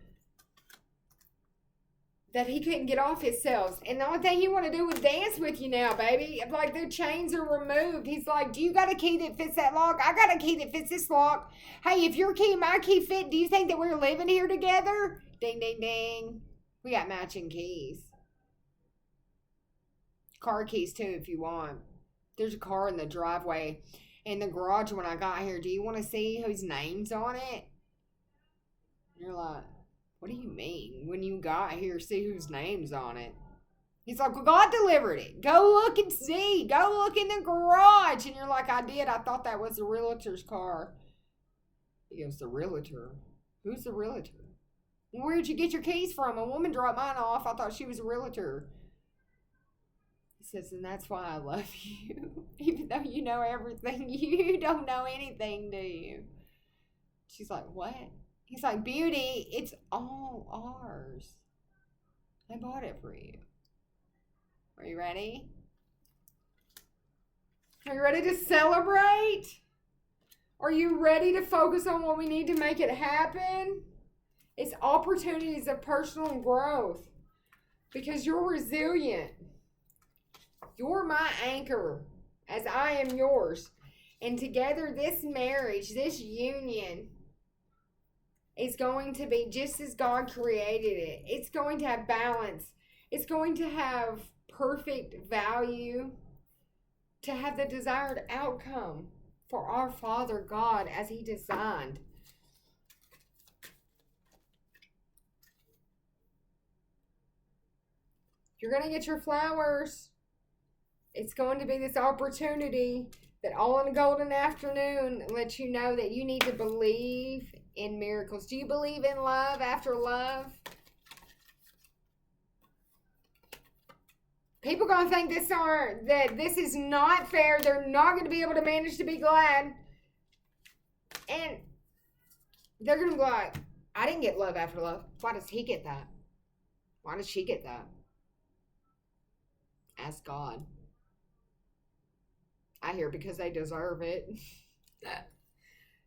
that he couldn't get off himself. And the only thing he want to do is dance with you now, baby. Like the chains are removed. He's like, do you got a key that fits that lock? I got a key that fits this lock. Hey, if your key and my key fit, do you think that we're living here together? Ding, ding, ding. We got matching keys. Car keys too if you want. There's a car in the driveway in the garage when I got here. Do you want to see whose name's on it? You're like, what do you mean? When you got here, see whose name's on it? He's like, well, God delivered it. Go look and see. Go look in the garage. And you're like, I did. I thought that was the realtor's car. He goes, the realtor? Who's the realtor? Where'd you get your keys from? A woman dropped mine off. I thought she was a realtor. He says, and that's why I love you. Even though you know everything, you don't know anything, do you? She's like, what? He's like, beauty, it's all ours. I bought it for you. Are you ready? Are you ready to celebrate? Are you ready to focus on what we need to make it happen? It's opportunities of personal growth. Because you're resilient. You're my anchor, as I am yours. And together, this marriage, this union, is going to be just as God created it. It's going to have balance. It's going to have perfect value, to have the desired outcome for our Father God as He designed. You're going to get your flowers. It's going to be this opportunity that all in a golden afternoon lets you know that you need to believe in miracles. Do you believe in love after love? People gonna think that this is not fair. They're not gonna be able to manage to be glad. And they're gonna be like, I didn't get love after love. Why does he get that? Why does she get that? Ask God. I hear because they deserve it.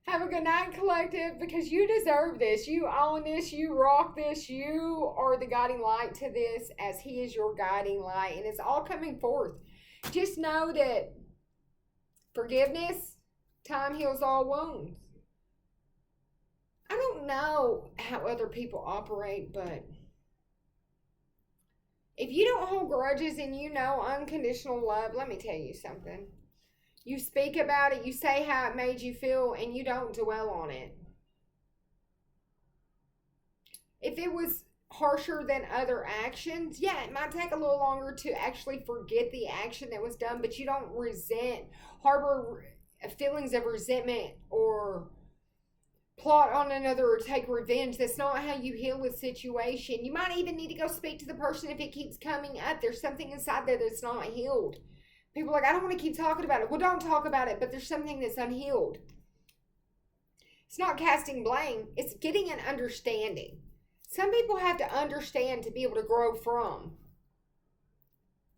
Have a good night, collective, because you deserve this. You own this. You rock this. You are the guiding light to this, as he is your guiding light. And it's all coming forth. Just know that forgiveness, time heals all wounds. I don't know how other people operate, but if you don't hold grudges and you know unconditional love, let me tell you something. You speak about it, you say how it made you feel, and you don't dwell on it. If it was harsher than other actions, yeah, it might take a little longer to actually forget the action that was done, but you don't harbor feelings of resentment or plot on another or take revenge. That's not how you heal a situation. You might even need to go speak to the person if it keeps coming up. There's something inside there that's not healed. People are like, I don't want to keep talking about it. Well, don't talk about it, but there's something that's unhealed. It's not casting blame. It's getting an understanding. Some people have to understand to be able to grow from.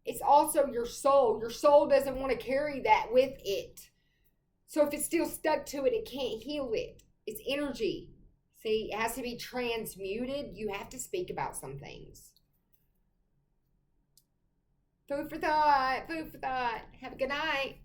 It's also your soul. Your soul doesn't want to carry that with it. So if it's still stuck to it, it can't heal it. It's energy. See, it has to be transmuted. You have to speak about some things. Food for thought. Food for thought. Have a good night.